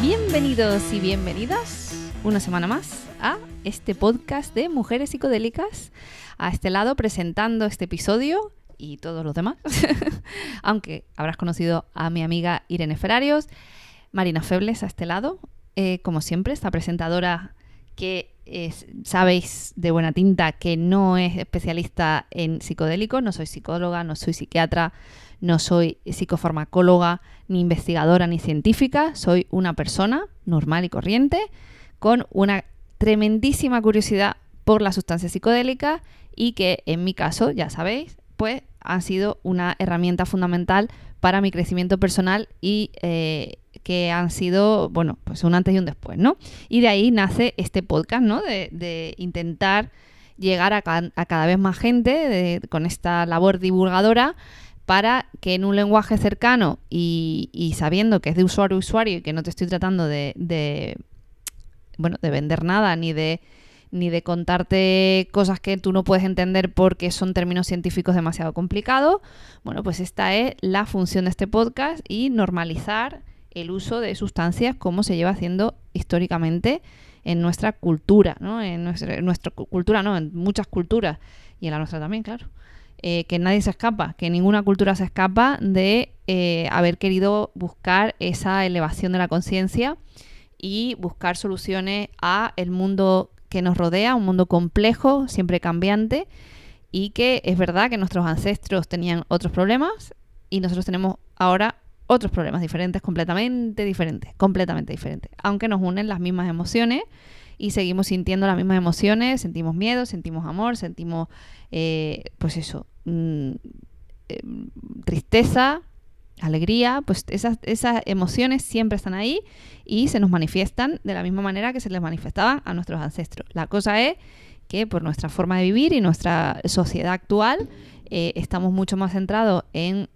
Bienvenidos y bienvenidas una semana más a este podcast de Mujeres Psicodélicas. A este lado presentando este episodio y todos los demás, aunque habrás conocido a mi amiga Irene Ferrarios, Marina Febles a este lado, como siempre, esta presentadora que sabéis de buena tinta que no es especialista en psicodélicos. No soy psicóloga, no soy psiquiatra, no soy psicofarmacóloga, ni investigadora, ni científica. Soy una persona normal y corriente con una tremendísima curiosidad por las sustancias psicodélicas y que en mi caso, ya sabéis, pues han sido una herramienta fundamental para mi crecimiento personal y que han sido, bueno, pues un antes y un después, ¿no? Y de ahí nace este podcast, ¿no? De intentar llegar a cada vez más gente con esta labor divulgadora para que en un lenguaje cercano y sabiendo que es de usuario a usuario y que no te estoy tratando de vender nada ni de contarte cosas que tú no puedes entender porque son términos científicos demasiado complicados. Bueno, pues esta es la función de este podcast y normalizar el uso de sustancias como se lleva haciendo históricamente en nuestra cultura, ¿no? En nuestra cultura, no, en muchas culturas y en la nuestra también, claro. Que nadie se escapa, que ninguna cultura se escapa de haber querido buscar esa elevación de la conciencia y buscar soluciones a el mundo que nos rodea, un mundo complejo, siempre cambiante, y que es verdad que nuestros ancestros tenían otros problemas y nosotros tenemos ahora otros problemas diferentes, completamente diferentes, aunque nos unen las mismas emociones y seguimos sintiendo las mismas emociones, sentimos miedo, sentimos amor, sentimos, tristeza, alegría, pues esas emociones siempre están ahí y se nos manifiestan de la misma manera que se les manifestaban a nuestros ancestros. La cosa es que por nuestra forma de vivir y nuestra sociedad actual estamos mucho más centrados en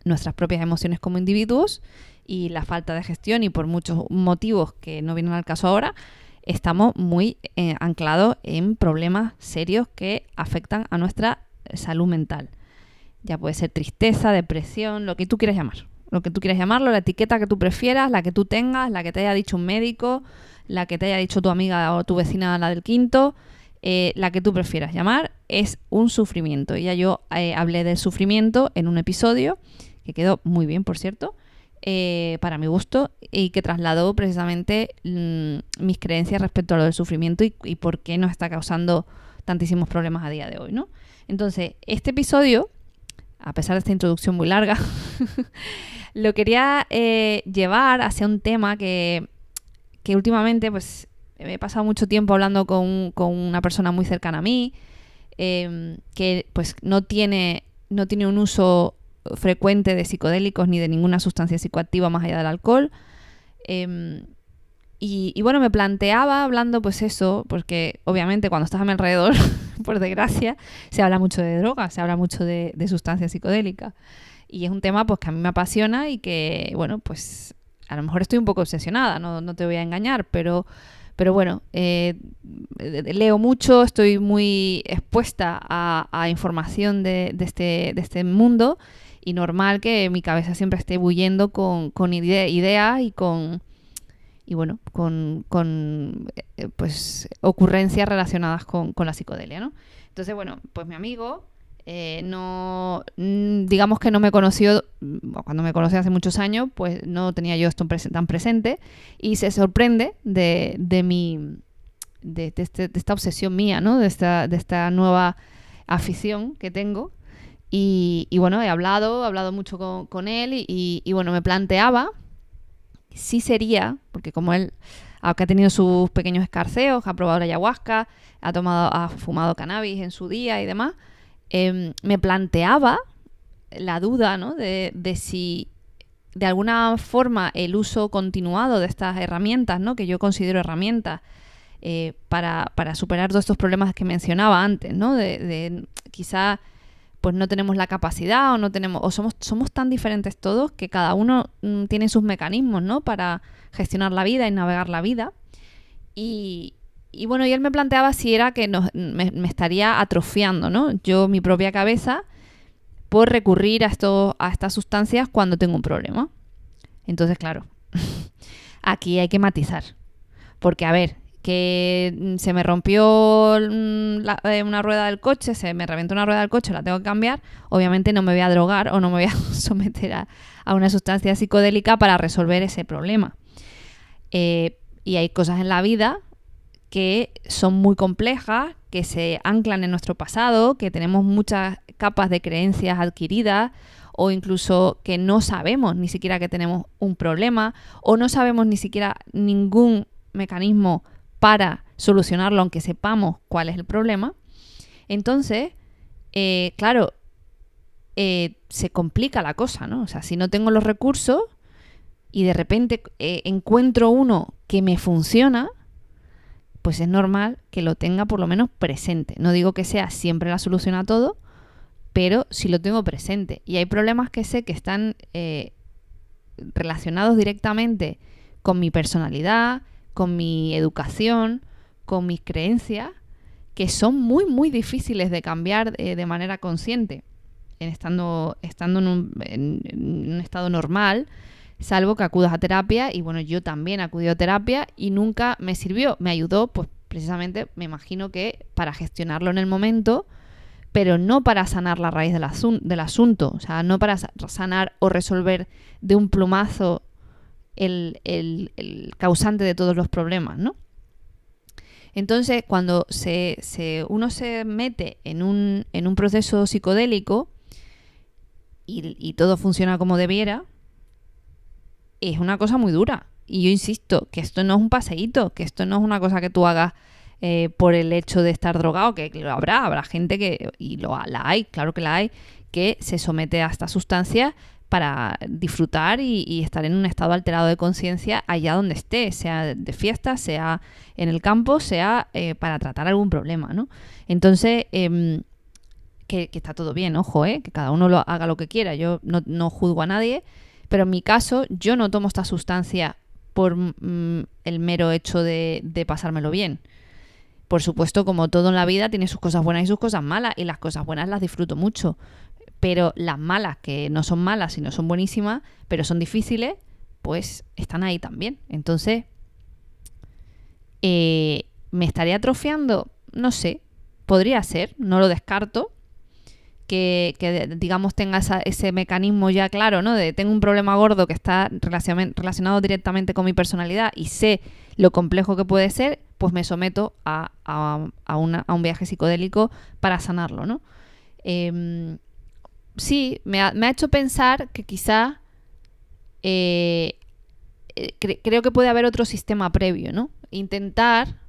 nuestras propias emociones como individuos y la falta de gestión, y por muchos motivos que no vienen al caso ahora, estamos muy anclados en problemas serios que afectan a nuestra salud mental. Ya puede ser tristeza, depresión, lo que tú quieras llamar. Lo que tú quieras llamarlo, la etiqueta que tú prefieras, la que tú tengas, la que te haya dicho un médico, la que te haya dicho tu amiga o tu vecina, la del quinto, la que tú prefieras llamar, es un sufrimiento. Ya yo hablé del sufrimiento en un episodio, que quedó muy bien, por cierto, para mi gusto, y que trasladó precisamente mis creencias respecto a lo del sufrimiento y por qué nos está causando tantísimos problemas a día de hoy, ¿no? Entonces, este episodio, a pesar de esta introducción muy larga, lo quería llevar hacia un tema que últimamente pues me he pasado mucho tiempo hablando con una persona muy cercana a mí, que pues no tiene un uso frecuente de psicodélicos ni de ninguna sustancia psicoactiva más allá del alcohol. Y bueno, me planteaba hablando pues eso, porque obviamente cuando estás a mi alrededor, por desgracia, se habla mucho de drogas, se habla mucho de sustancias psicodélicas. Y es un tema pues que a mí me apasiona y que, bueno, pues a lo mejor estoy un poco obsesionada, no te voy a engañar, pero bueno, leo mucho, estoy muy expuesta a información de este mundo, y normal que mi cabeza siempre esté bullendo con ideas y con pues ocurrencias relacionadas con la psicodelia, ¿no? Entonces, bueno, pues mi amigo digamos que no me conoció, cuando me conocí hace muchos años, pues no tenía yo esto tan presente, y se sorprende de esta obsesión mía, ¿no? De esta nueva afición que tengo. Y bueno, he hablado mucho con él y bueno, me planteaba si sería, porque como él, aunque ha tenido sus pequeños escarceos, ha probado la ayahuasca, ha fumado cannabis en su día y demás, me planteaba la duda, ¿no? de si de alguna forma el uso continuado de estas herramientas, ¿no? Que yo considero herramientas para superar todos estos problemas que mencionaba antes, ¿no? De quizá pues no tenemos la capacidad o somos tan diferentes todos que cada uno tiene sus mecanismos, ¿no? Para gestionar la vida y navegar la vida. Y bueno, y él me planteaba si era que me estaría atrofiando, ¿no? Yo, mi propia cabeza, por recurrir a estas sustancias cuando tengo un problema. Entonces, claro, Aquí hay que matizar. Porque, a ver, que se me rompió una rueda del coche, se me reventó una rueda del coche, la tengo que cambiar, obviamente no me voy a drogar o no me voy a someter a una sustancia psicodélica para resolver ese problema. Y hay cosas en la vida que son muy complejas, que se anclan en nuestro pasado, que tenemos muchas capas de creencias adquiridas, o incluso que no sabemos ni siquiera que tenemos un problema, o no sabemos ni siquiera ningún mecanismo para solucionarlo, aunque sepamos cuál es el problema. Entonces, claro, se complica la cosa, ¿no? O sea, si no tengo los recursos y de repente encuentro uno que me funciona, pues es normal que lo tenga por lo menos presente. No digo que sea siempre la solución a todo, pero sí lo tengo presente. Y hay problemas que sé que están relacionados directamente con mi personalidad, con mi educación, con mis creencias, que son muy, muy difíciles de cambiar de manera consciente, estando en un estado normal, salvo que acudas a terapia. Y bueno, yo también acudí a terapia y nunca me sirvió. Me ayudó, pues precisamente, me imagino que para gestionarlo en el momento, pero no para sanar la raíz del asunto. O sea, no para sanar o resolver de un plumazo el causante de todos los problemas, ¿no? Entonces, cuando uno se mete en un proceso psicodélico y todo funciona como debiera, es una cosa muy dura. Y yo insisto, que esto no es un paseíto, que esto no es una cosa que tú hagas por el hecho de estar drogado, que lo habrá gente que, y la hay, claro que la hay, que se somete a esta sustancia para disfrutar y estar en un estado alterado de conciencia allá donde esté, sea de fiesta, sea en el campo, sea para tratar algún problema, ¿no? Entonces, que está todo bien, ojo, que cada uno haga lo que quiera. Yo no juzgo a nadie, pero en mi caso yo no tomo esta sustancia por el mero hecho de pasármelo bien. Por supuesto, como todo en la vida, tiene sus cosas buenas y sus cosas malas, y las cosas buenas las disfruto mucho. Pero las malas, que no son malas, sino son buenísimas, pero son difíciles, pues están ahí también. Entonces, ¿me estaré atrofiando? No sé, podría ser, no lo descarto. Que digamos, tenga ese mecanismo ya claro, ¿no? De tengo un problema gordo que está relacionado directamente con mi personalidad y sé lo complejo que puede ser, pues me someto a un viaje psicodélico para sanarlo, ¿no? Sí, me ha hecho pensar que quizá creo que puede haber otro sistema previo, ¿no? Intentar,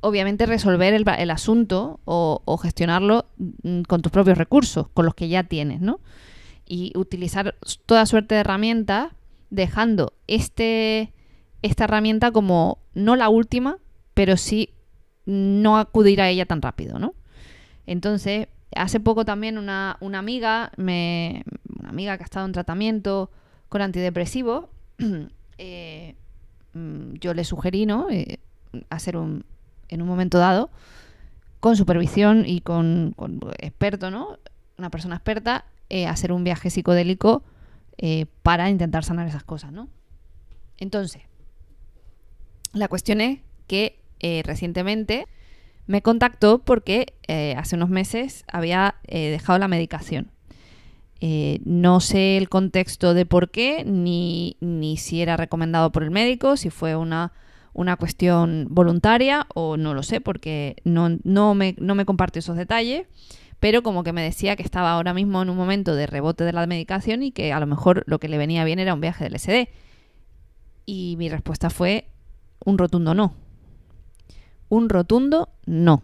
obviamente, resolver el asunto o gestionarlo con tus propios recursos, con los que ya tienes, ¿no? Y utilizar toda suerte de herramientas, dejando esta herramienta como no la última, pero sí no acudir a ella tan rápido, ¿no? Entonces, hace poco también una amiga que ha estado en tratamiento con antidepresivos, yo le sugerí, ¿no? Hacer en un momento dado, con supervisión y con experto, ¿no? Una persona experta, hacer un viaje psicodélico para intentar sanar esas cosas, ¿no? Entonces, la cuestión es que recientemente me contactó porque hace unos meses había dejado la medicación. No sé el contexto de por qué, ni si era recomendado por el médico, si fue una cuestión voluntaria o no lo sé, porque no me compartió esos detalles, pero como que me decía que estaba ahora mismo en un momento de rebote de la medicación y que a lo mejor lo que le venía bien era un viaje del LSD. Y mi respuesta fue un rotundo no. Un rotundo no.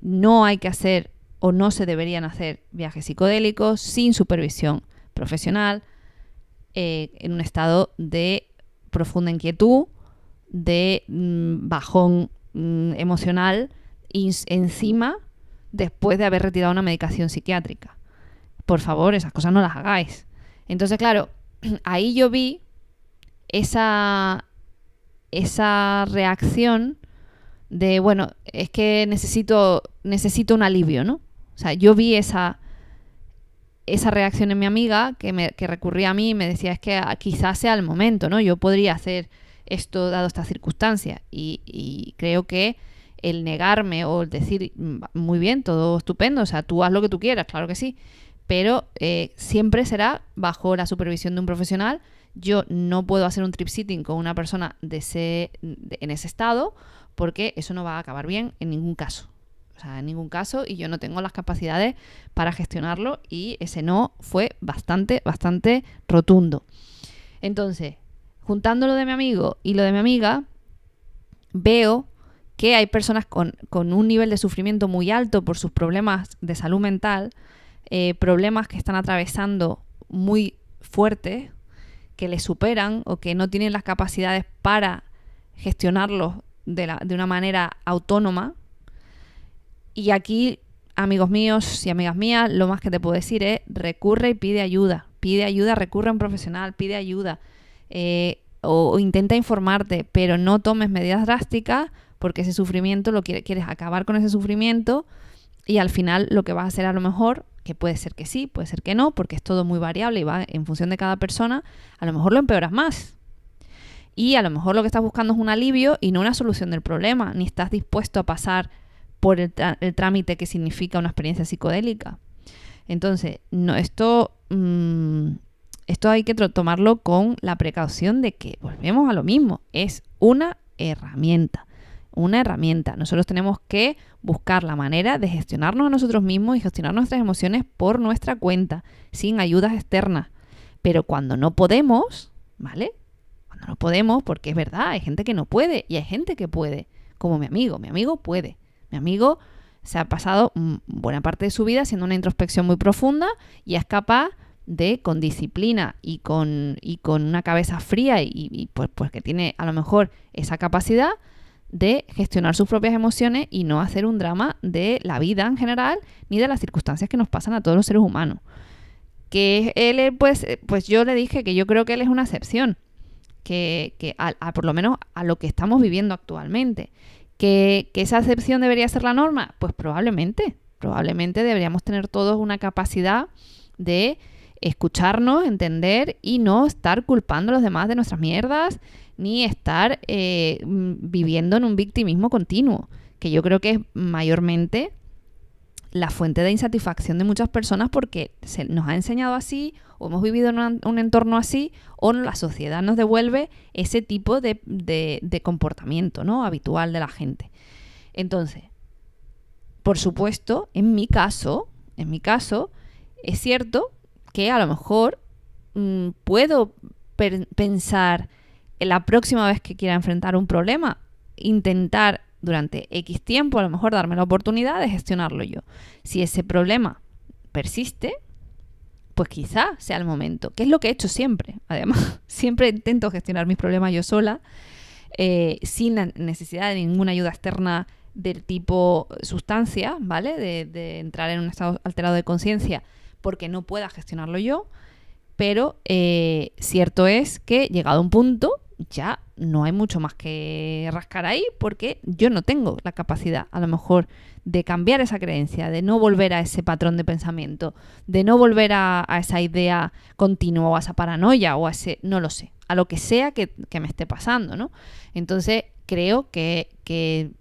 No hay que hacer o no se deberían hacer viajes psicodélicos sin supervisión profesional, en un estado de profunda inquietud, de bajón emocional y encima después de haber retirado una medicación psiquiátrica. Por favor, esas cosas no las hagáis. Entonces, claro, ahí yo vi esa reacción de, bueno, es que necesito un alivio, ¿no? O sea, yo vi esa esa reacción en mi amiga que recurría a mí y me decía, es que quizás sea el momento, ¿no? Yo podría hacer esto dado estas circunstancias. Y creo que el negarme o el decir, muy bien, todo estupendo, o sea, tú haz lo que tú quieras, claro que sí, pero siempre será bajo la supervisión de un profesional. Yo no puedo hacer un trip sitting con una persona en ese estado, porque eso no va a acabar bien en ningún caso. O sea, en ningún caso, y yo no tengo las capacidades para gestionarlo, y ese no fue bastante, bastante rotundo. Entonces, juntando lo de mi amigo y lo de mi amiga, veo que hay personas con un nivel de sufrimiento muy alto por sus problemas de salud mental, problemas que están atravesando muy fuertes, que les superan o que no tienen las capacidades para gestionarlos de una manera autónoma. Y aquí, amigos míos y amigas mías, lo más que te puedo decir es recurre y pide ayuda, recurre a un profesional, pide ayuda, o intenta informarte, pero no tomes medidas drásticas, porque ese sufrimiento quieres acabar con ese sufrimiento, y al final lo que vas a hacer a lo mejor, que puede ser que sí, puede ser que no, porque es todo muy variable y va en función de cada persona, a lo mejor lo empeoras más. Y a lo mejor lo que estás buscando es un alivio y no una solución del problema, ni estás dispuesto a pasar por el trámite que significa una experiencia psicodélica. Entonces, esto hay que tomarlo con la precaución de que volvemos a lo mismo, es una herramienta. Nosotros tenemos que buscar la manera de gestionarnos a nosotros mismos y gestionar nuestras emociones por nuestra cuenta, sin ayudas externas. Pero cuando no podemos, ¿vale? Cuando no podemos, porque es verdad, hay gente que no puede y hay gente que puede, como mi amigo. Mi amigo puede. Mi amigo se ha pasado buena parte de su vida haciendo una introspección muy profunda y es capaz de, con disciplina y con una cabeza fría y pues que tiene a lo mejor esa capacidad de gestionar sus propias emociones y no hacer un drama de la vida en general ni de las circunstancias que nos pasan a todos los seres humanos. Que él, pues yo le dije que yo creo que él es una excepción, que por lo menos a lo que estamos viviendo actualmente. ¿Que esa excepción debería ser la norma? Pues probablemente deberíamos tener todos una capacidad de escucharnos, entender y no estar culpando a los demás de nuestras mierdas, ni estar viviendo en un victimismo continuo, que yo creo que es mayormente la fuente de insatisfacción de muchas personas, porque se nos ha enseñado así, o hemos vivido en un entorno así, o la sociedad nos devuelve ese tipo de comportamiento, ¿no?, habitual de la gente. Entonces, por supuesto, en mi caso, es cierto que a lo mejor puedo pensar en la próxima vez que quiera enfrentar un problema, intentar durante X tiempo, a lo mejor darme la oportunidad de gestionarlo yo. Si ese problema persiste, pues quizá sea el momento, que es lo que he hecho siempre. Además, siempre intento gestionar mis problemas yo sola, sin la necesidad de ninguna ayuda externa del tipo sustancia, ¿vale? De entrar en un estado alterado de conciencia porque no pueda gestionarlo yo. Pero cierto es que llegado a un punto ya no hay mucho más que rascar ahí, porque yo no tengo la capacidad a lo mejor de cambiar esa creencia, de no volver a ese patrón de pensamiento, de no volver a esa idea continua o a esa paranoia o a ese, no lo sé, a lo que sea que me esté pasando, ¿no? Entonces creo que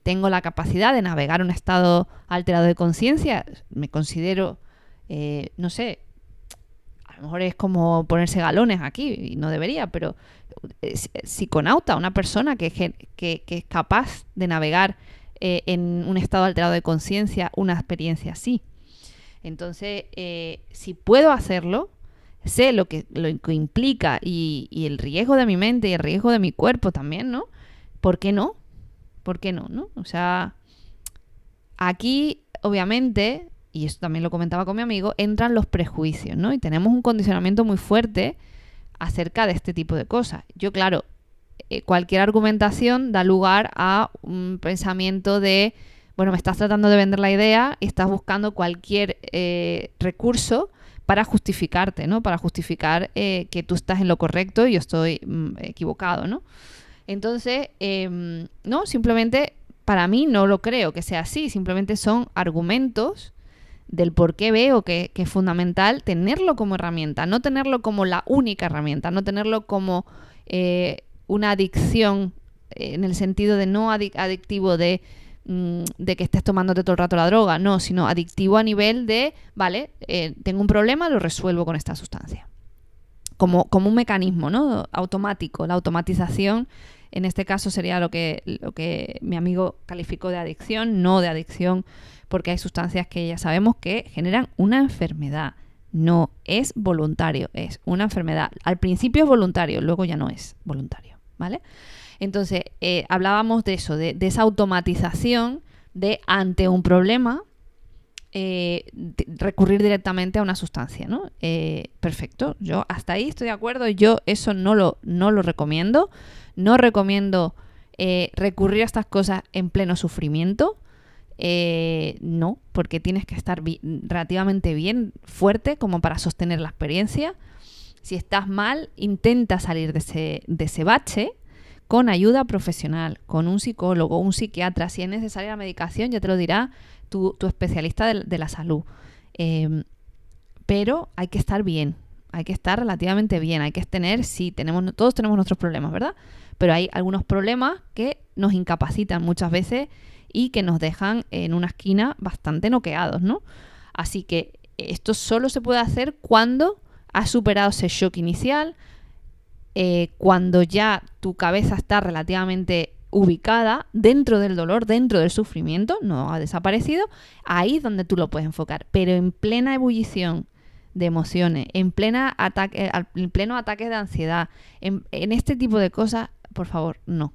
tengo la capacidad de navegar un estado alterado de conciencia. Me considero, no sé, a lo mejor es como ponerse galones aquí y no debería, pero psiconauta, una persona que es capaz de navegar en un estado alterado de conciencia una experiencia así. Entonces, si puedo hacerlo, sé lo que implica y el riesgo de mi mente y el riesgo de mi cuerpo también, ¿no? ¿Por qué no? ¿Por qué no, no? O sea, aquí, obviamente, y esto también lo comentaba con mi amigo, entran los prejuicios, ¿no? Y tenemos un condicionamiento muy fuerte acerca de este tipo de cosas. Yo, claro, cualquier argumentación da lugar a un pensamiento de, bueno, me estás tratando de vender la idea y estás buscando cualquier recurso para justificarte, ¿no? Para justificar que tú estás en lo correcto y yo estoy equivocado, ¿no? Entonces, no, simplemente para mí no lo creo que sea así, simplemente son argumentos del por qué veo que es fundamental tenerlo como herramienta, no tenerlo como la única herramienta, no tenerlo como una adicción en el sentido de no adictivo de que estés tomándote todo el rato la droga, no, sino adictivo a nivel de, vale, tengo un problema, lo resuelvo con esta sustancia. Como un mecanismo, ¿no? Automático. La automatización, en este caso, sería lo que mi amigo calificó de adicción, no de adicción, porque hay sustancias que ya sabemos que generan una enfermedad. No es voluntario, es una enfermedad. Al principio es voluntario, luego ya no es voluntario, ¿vale? Entonces, hablábamos de eso, de esa automatización de ante un problema recurrir directamente a una sustancia, ¿no? Perfecto, yo hasta ahí estoy de acuerdo, yo eso no lo recomiendo, no recomiendo recurrir a estas cosas en pleno sufrimiento, no, porque tienes que estar relativamente bien, fuerte, como para sostener la experiencia. Si estás mal, intenta salir de ese bache con ayuda profesional, con un psicólogo, un psiquiatra. Si es necesaria la medicación, ya te lo dirá tu especialista de la salud. Pero hay que estar bien, hay que estar relativamente bien, hay que tener, sí, todos tenemos nuestros problemas, ¿verdad? Pero hay algunos problemas que nos incapacitan muchas veces y que nos dejan en una esquina bastante noqueados, ¿no? Así que esto solo se puede hacer cuando has superado ese shock inicial, cuando ya tu cabeza está relativamente ubicada dentro del dolor, dentro del sufrimiento, no ha desaparecido, ahí es donde tú lo puedes enfocar. Pero en plena ebullición de emociones, en pleno ataque de ansiedad, en este tipo de cosas, por favor, no.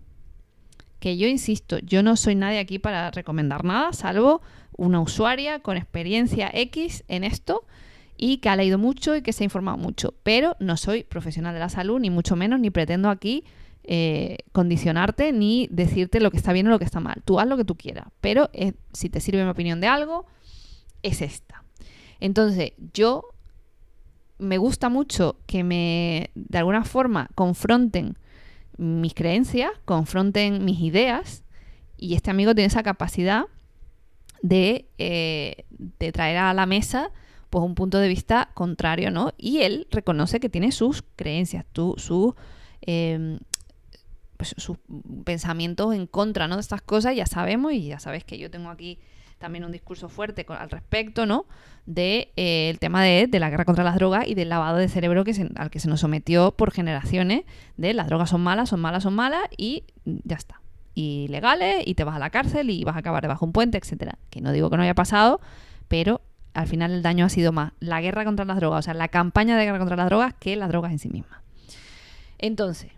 Que yo insisto, yo no soy nadie aquí para recomendar nada, salvo una usuaria con experiencia X en esto y que ha leído mucho y que se ha informado mucho, pero no soy profesional de la salud, ni mucho menos, ni pretendo aquí condicionarte ni decirte lo que está bien o lo que está mal. Tú haz lo que tú quieras, pero si te sirve mi opinión de algo, es esta. Entonces, yo me gusta mucho que de alguna forma confronten mis creencias, confronten mis ideas, y este amigo tiene esa capacidad de traer a la mesa pues un punto de vista contrario, ¿no? Y él reconoce que tiene sus creencias, sus pensamientos en contra, ¿no? De estas cosas, ya sabemos, y ya sabes que yo tengo aquí también un discurso fuerte al respecto, ¿no? De el tema de la guerra contra las drogas y del lavado de cerebro al que se nos sometió por generaciones, de las drogas son malas, son malas, son malas, y ya está. Y legales, y te vas a la cárcel y vas a acabar debajo de un puente, etcétera. Que no digo que no haya pasado, pero al final el daño ha sido más la guerra contra las drogas, o sea, la campaña de guerra contra las drogas, que las drogas en sí mismas. Entonces,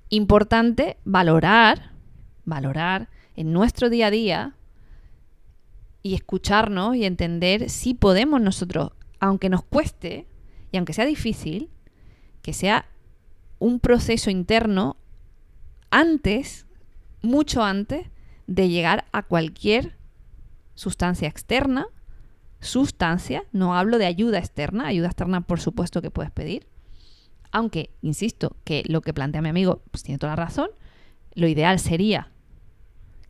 importante valorar en nuestro día a día y escucharnos y entender si podemos nosotros, aunque nos cueste y aunque sea difícil, que sea un proceso interno mucho antes de llegar a cualquier sustancia externa, no hablo de ayuda externa por supuesto que puedes pedir, aunque, insisto, que lo que plantea mi amigo pues tiene toda la razón, lo ideal sería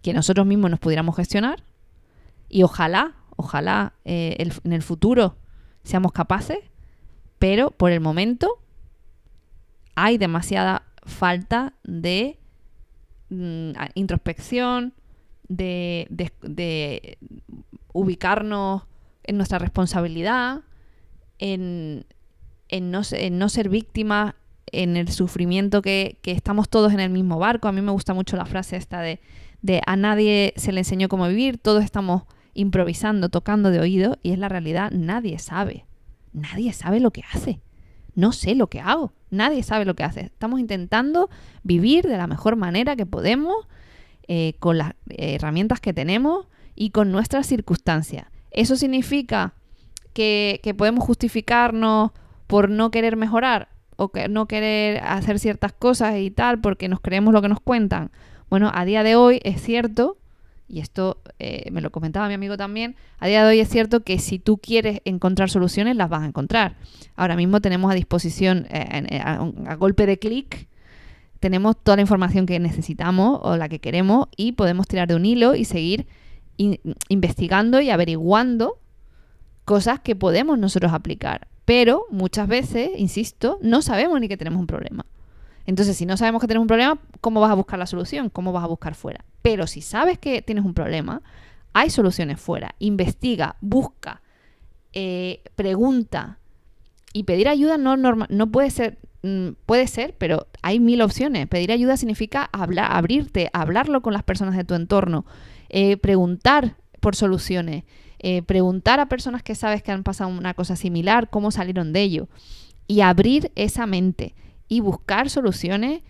que nosotros mismos nos pudiéramos gestionar y ojalá en el futuro seamos capaces, pero por el momento hay demasiada falta de introspección, de ubicarnos en nuestra responsabilidad, en no ser víctimas, en el sufrimiento que estamos todos en el mismo barco. A mí me gusta mucho la frase esta de a nadie se le enseñó cómo vivir, todos estamos improvisando, tocando de oído, y es la realidad. Nadie sabe lo que hace. No sé lo que hago, nadie sabe lo que hace. Estamos intentando vivir de la mejor manera que podemos, con las herramientas que tenemos y con nuestras circunstancias. ¿Eso significa que podemos justificarnos por no querer mejorar o que no querer hacer ciertas cosas y tal porque nos creemos lo que nos cuentan? Bueno, a día de hoy es cierto, y esto me lo comentaba mi amigo también, a día de hoy es cierto que si tú quieres encontrar soluciones, las vas a encontrar. Ahora mismo tenemos a disposición, a golpe de clic, tenemos toda la información que necesitamos o la que queremos, y podemos tirar de un hilo y seguir investigando y averiguando cosas que podemos nosotros aplicar. Pero muchas veces, insisto, no sabemos ni que tenemos un problema. Entonces, si no sabemos que tenemos un problema, ¿cómo vas a buscar la solución? ¿Cómo vas a buscar fuera? Pero si sabes que tienes un problema, hay soluciones fuera. Investiga, busca, pregunta. Y pedir ayuda no puede ser, pero hay 1000 opciones. Pedir ayuda significa abrirte, hablarlo con las personas de tu entorno, preguntar por soluciones, preguntar a personas que sabes que han pasado una cosa similar, cómo salieron de ello, y abrir esa mente y buscar soluciones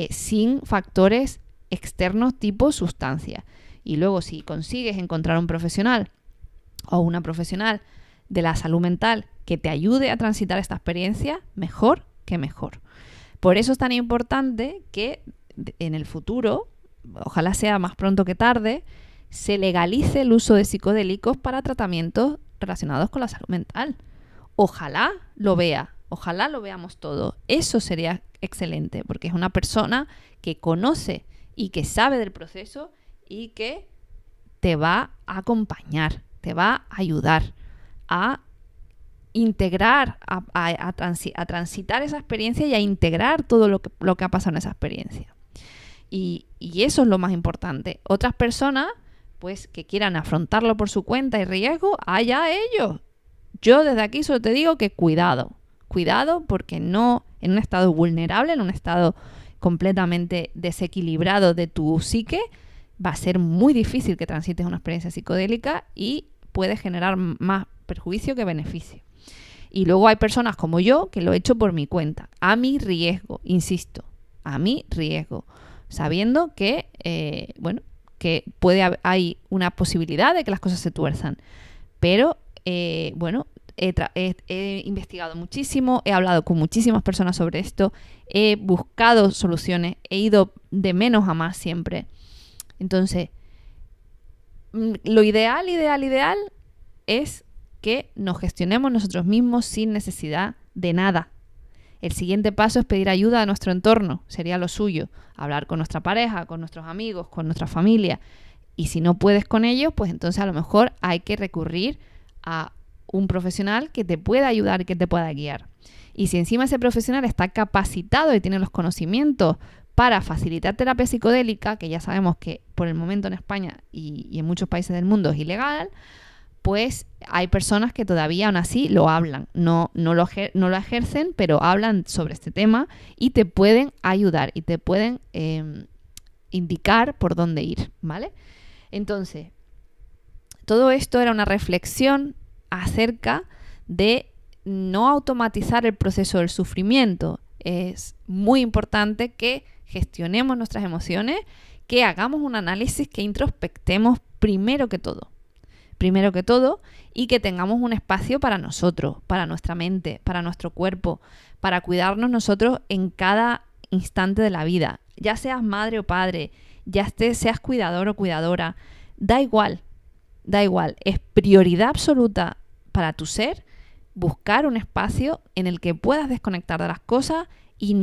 sin factores externos tipo sustancia. Y luego, si consigues encontrar un profesional o una profesional de la salud mental que te ayude a transitar esta experiencia, mejor que mejor. Por eso es tan importante que en el futuro, ojalá sea más pronto que tarde, se legalice el uso de psicodélicos para tratamientos relacionados con la salud mental. Ojalá lo veamos todo. Eso sería excelente, porque es una persona que conoce y que sabe del proceso y que te va a acompañar, te va a ayudar a integrar, a transitar esa experiencia y a integrar todo lo que ha pasado en esa experiencia. Y eso es lo más importante. Otras personas, pues, que quieran afrontarlo por su cuenta y riesgo, allá ellos. Yo desde aquí solo te digo que cuidado, porque no en un estado vulnerable, en un estado completamente desequilibrado de tu psique, va a ser muy difícil que transites una experiencia psicodélica y puede generar más perjuicio que beneficio. Y luego hay personas como yo que lo he hecho por mi cuenta, a mi riesgo, insisto, a mi riesgo, sabiendo que, que hay una posibilidad de que las cosas se tuerzan. Pero, he investigado muchísimo, he hablado con muchísimas personas sobre esto, he buscado soluciones, he ido de menos a más siempre. Entonces, lo ideal es que nos gestionemos nosotros mismos sin necesidad de nada. El siguiente paso es pedir ayuda a nuestro entorno, sería lo suyo, hablar con nuestra pareja, con nuestros amigos, con nuestra familia. Y si no puedes con ellos, pues entonces a lo mejor hay que recurrir a un profesional que te pueda ayudar y que te pueda guiar. Y si encima ese profesional está capacitado y tiene los conocimientos para facilitar terapia psicodélica, que ya sabemos que por el momento en España y en muchos países del mundo es ilegal, pues hay personas que todavía aún así lo hablan, no lo ejercen, pero hablan sobre este tema y te pueden ayudar y te pueden indicar por dónde ir, ¿vale? Entonces, todo esto era una reflexión acerca de no automatizar el proceso del sufrimiento. Es muy importante que gestionemos nuestras emociones, que hagamos un análisis, que introspectemos primero que todo, y que tengamos un espacio para nosotros, para nuestra mente, para nuestro cuerpo, para cuidarnos nosotros en cada instante de la vida. Ya seas madre o padre, seas cuidador o cuidadora, da igual. Es prioridad absoluta para tu ser buscar un espacio en el que puedas desconectar de las cosas y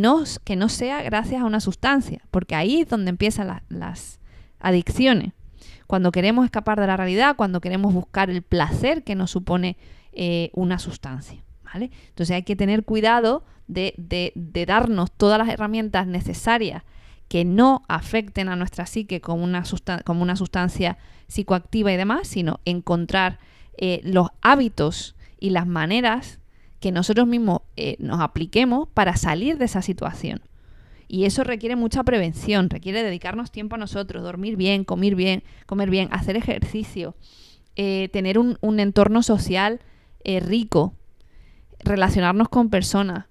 que no sea gracias a una sustancia, porque ahí es donde empiezan las adicciones. Cuando queremos escapar de la realidad, cuando queremos buscar el placer que nos supone una sustancia, ¿vale? Entonces hay que tener cuidado de darnos todas las herramientas necesarias que no afecten a nuestra psique como una sustancia psicoactiva y demás, sino encontrar los hábitos y las maneras que nosotros mismos nos apliquemos para salir de esa situación. Y eso requiere mucha prevención, requiere dedicarnos tiempo a nosotros, dormir bien, comer bien, hacer ejercicio, tener un entorno social rico, relacionarnos con personas,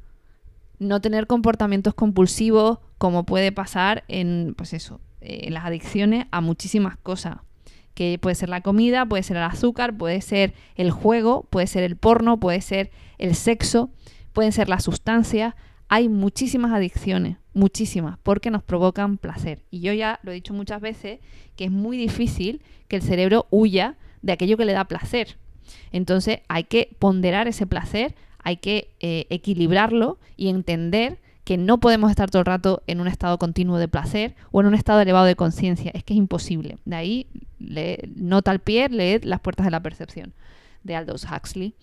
no tener comportamientos compulsivos como puede pasar en las adicciones a muchísimas cosas, que puede ser la comida, puede ser el azúcar, puede ser el juego, puede ser el porno, puede ser el sexo, pueden ser las sustancias. Hay muchísimas adicciones, muchísimas, porque nos provocan placer. Y yo ya lo he dicho muchas veces, que es muy difícil que el cerebro huya de aquello que le da placer. Entonces hay que ponderar ese placer, hay que equilibrarlo y entender que no podemos estar todo el rato en un estado continuo de placer o en un estado elevado de conciencia. Es que es imposible. De ahí nota al pie, leed Las puertas de la percepción, de Aldous Huxley.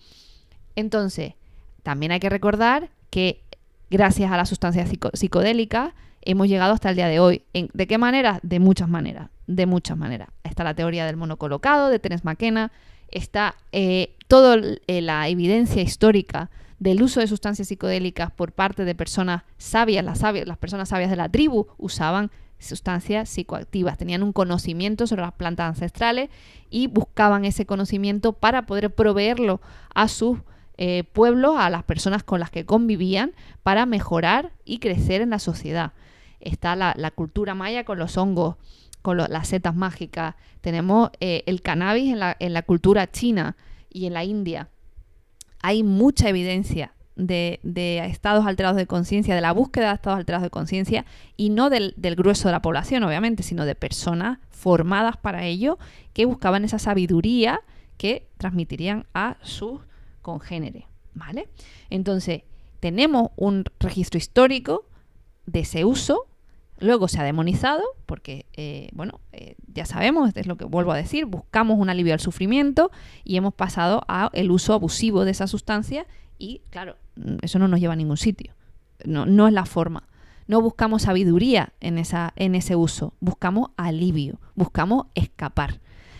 Entonces, también hay que recordar que gracias a las sustancias psicodélicas hemos llegado hasta el día de hoy. ¿De qué manera? De muchas maneras. Está la teoría del mono colocado de Terence McKenna, está toda la evidencia histórica del uso de sustancias psicodélicas por parte de personas sabias. Las personas sabias de la tribu usaban sustancias psicoactivas, tenían un conocimiento sobre las plantas ancestrales y buscaban ese conocimiento para poder proveerlo a sus pueblos, a las personas con las que convivían, para mejorar y crecer en la sociedad. Está la cultura maya con los hongos, con las setas mágicas. Tenemos el cannabis en la cultura china y en la India. Hay mucha evidencia de estados alterados de conciencia, de la búsqueda de estados alterados de conciencia, y no del grueso de la población, obviamente, sino de personas formadas para ello, que buscaban esa sabiduría que transmitirían a sus congéneres, ¿vale? Entonces, tenemos un registro histórico de ese uso. Luego se ha demonizado porque, ya sabemos, es lo que vuelvo a decir, buscamos un alivio al sufrimiento y hemos pasado al uso abusivo de esa sustancia y, claro, eso no nos lleva a ningún sitio. No es la forma. No buscamos sabiduría en ese uso, buscamos alivio, buscamos escapar.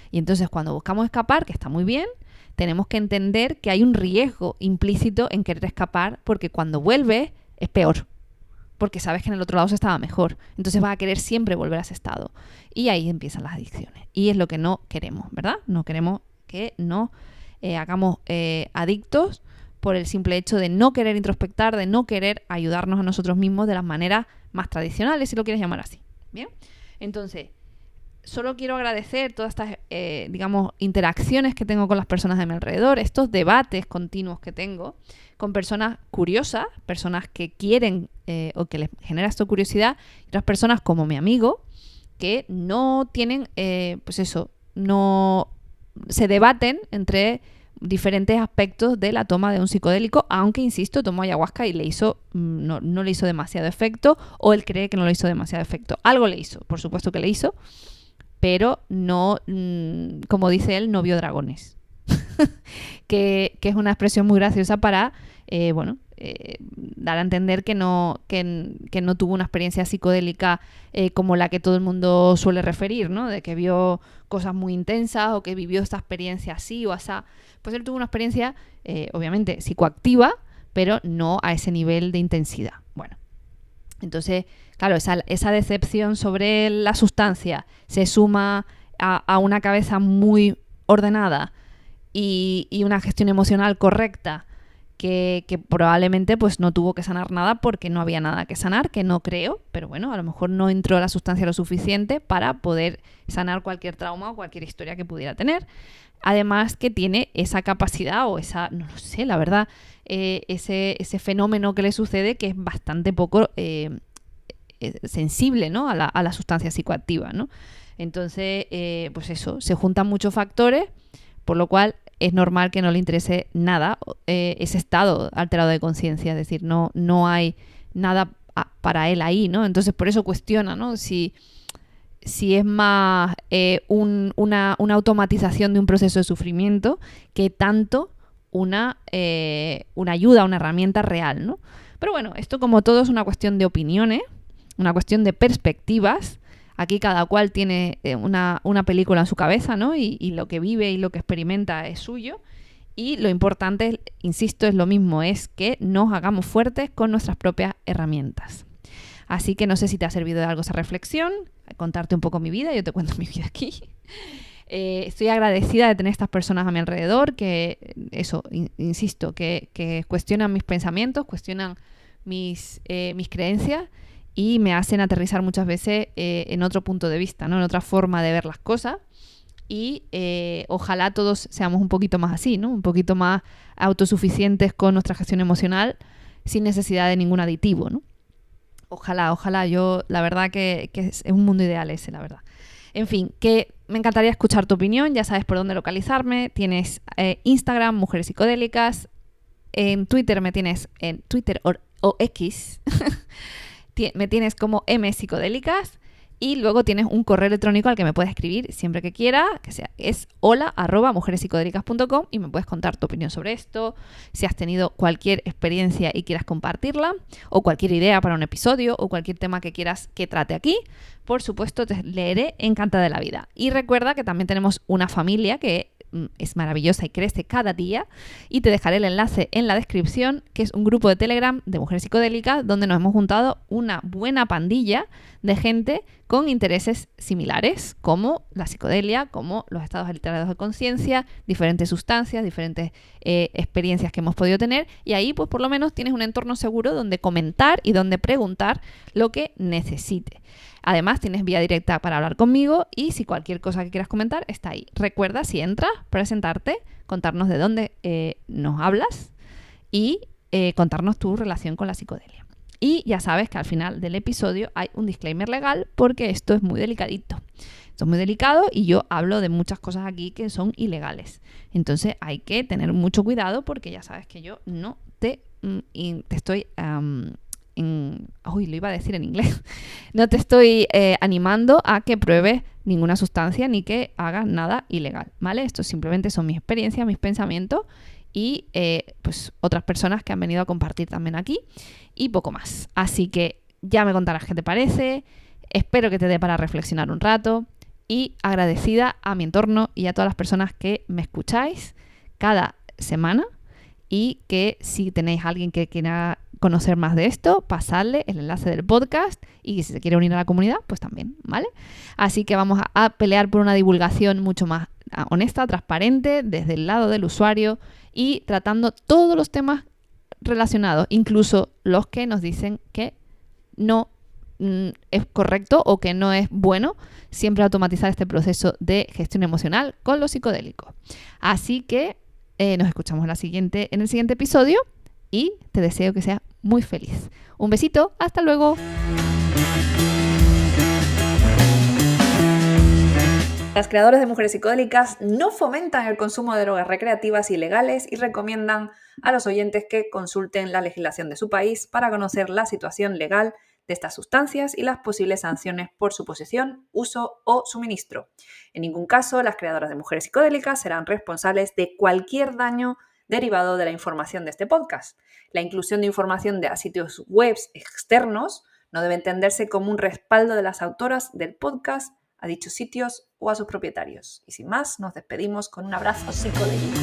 Y entonces cuando buscamos escapar, que está muy bien, tenemos que entender que hay un riesgo implícito en querer escapar, porque cuando vuelves es peor. Porque sabes que en el otro lado se estaba mejor. Entonces vas a querer siempre volver a ese estado. Y ahí empiezan las adicciones. Y es lo que no queremos, ¿verdad? No queremos que nos hagamos adictos por el simple hecho de no querer introspectar, de no querer ayudarnos a nosotros mismos de las maneras más tradicionales, si lo quieres llamar así. ¿Bien? Entonces, solo quiero agradecer todas estas, interacciones que tengo con las personas de mi alrededor, estos debates continuos que tengo con personas curiosas, personas que quieren o que les genera esto curiosidad, y otras personas como mi amigo, que no tienen, no se debaten entre diferentes aspectos de la toma de un psicodélico, aunque, insisto, tomó ayahuasca y no le hizo demasiado efecto, o él cree que no le hizo demasiado efecto. Algo le hizo, por supuesto que le hizo, pero no, como dice él, no vio dragones. que es una expresión muy graciosa para, dar a entender que no tuvo una experiencia psicodélica como la que todo el mundo suele referir, ¿no? De que vio cosas muy intensas o que vivió esta experiencia así o asá. Pues él tuvo una experiencia, obviamente, psicoactiva, pero no a ese nivel de intensidad. Bueno, entonces, claro, esa decepción sobre la sustancia se suma a una cabeza muy ordenada y una gestión emocional correcta que probablemente pues no tuvo que sanar nada porque no había nada que sanar, que no creo, pero bueno, a lo mejor no entró la sustancia lo suficiente para poder sanar cualquier trauma o cualquier historia que pudiera tener. Además que tiene esa capacidad o esa, no lo sé, la verdad, ese fenómeno que le sucede que es bastante poco sensible, ¿no? a la sustancia psicoactiva, ¿no? Entonces, pues eso, se juntan muchos factores, por lo cual es normal que no le interese nada ese estado alterado de conciencia, es decir, no hay nada para él ahí, ¿no? Entonces, por eso cuestiona, ¿no? Si es más una automatización de un proceso de sufrimiento que tanto una ayuda, una herramienta real, ¿no? Pero bueno, esto como todo es una cuestión de opiniones, una cuestión de perspectivas. Aquí cada cual tiene una película en su cabeza, ¿no? Y lo que vive y lo que experimenta es suyo. Y lo importante, insisto, es lo mismo, es que nos hagamos fuertes con nuestras propias herramientas. Así que no sé si te ha servido de algo esa reflexión, contarte un poco mi vida, yo te cuento mi vida aquí. Estoy agradecida de tener estas personas a mi alrededor que, insisto, que cuestionan mis pensamientos, cuestionan mis creencias y me hacen aterrizar muchas veces en otro punto de vista, ¿no? En otra forma de ver las cosas. Y ojalá todos seamos un poquito más así, ¿no? Un poquito más autosuficientes con nuestra gestión emocional sin necesidad de ningún aditivo, ¿no? Ojalá, yo la verdad que es un mundo ideal ese, la verdad. En fin, que me encantaría escuchar tu opinión, ya sabes por dónde localizarme. Tienes Instagram, Mujeres Psicodélicas. En Twitter me tienes, en Twitter o X, me tienes como M Psicodélicas. Y luego tienes un correo electrónico al que me puedes escribir siempre que quieras, es hola@mujerespsicodélicas.com, y me puedes contar tu opinión sobre esto, si has tenido cualquier experiencia y quieras compartirla, o cualquier idea para un episodio, o cualquier tema que quieras que trate aquí. Por supuesto, te leeré encantada de la vida. Y recuerda que también tenemos una familia que es maravillosa y crece cada día, y te dejaré el enlace en la descripción, que es un grupo de Telegram de mujeres psicodélicas donde nos hemos juntado una buena pandilla de gente con intereses similares, como la psicodelia, como los estados alterados de conciencia, diferentes sustancias, diferentes experiencias que hemos podido tener, y ahí pues por lo menos tienes un entorno seguro donde comentar y donde preguntar lo que necesites. Además, tienes vía directa para hablar conmigo, y si cualquier cosa que quieras comentar está ahí. Recuerda, si entras, presentarte, contarnos de dónde nos hablas y contarnos tu relación con la psicodelia. Y ya sabes que al final del episodio hay un disclaimer legal, porque esto es muy delicadito. Esto es muy delicado y yo hablo de muchas cosas aquí que son ilegales. Entonces hay que tener mucho cuidado, porque ya sabes que yo no te estoy... lo iba a decir en inglés. No te estoy animando a que pruebes ninguna sustancia ni que hagas nada ilegal, ¿vale? Esto simplemente son mis experiencias, mis pensamientos, y pues otras personas que han venido a compartir también aquí, y poco más. Así que ya me contarás qué te parece. Espero que te dé para reflexionar un rato, y agradecida a mi entorno y a todas las personas que me escucháis cada semana, y que si tenéis a alguien que quiera conocer más de esto, pasarle el enlace del podcast, y si se quiere unir a la comunidad, pues también, ¿vale? Así que vamos a pelear por una divulgación mucho más honesta, transparente, desde el lado del usuario, y tratando todos los temas relacionados, incluso los que nos dicen que no es correcto o que no es bueno siempre automatizar este proceso de gestión emocional con los psicodélicos. Así que nos escuchamos en el siguiente episodio, y te deseo que seas muy feliz. Un besito, hasta luego. Las creadoras de Mujeres Psicodélicas no fomentan el consumo de drogas recreativas ilegales, y recomiendan a los oyentes que consulten la legislación de su país para conocer la situación legal de estas sustancias y las posibles sanciones por su posesión, uso o suministro. En ningún caso, las creadoras de Mujeres Psicodélicas serán responsables de cualquier daño derivado de la información de este podcast. La inclusión de información de sitios web externos no debe entenderse como un respaldo de las autoras del podcast a dichos sitios o a sus propietarios. Y sin más, nos despedimos con un abrazo psicodélico.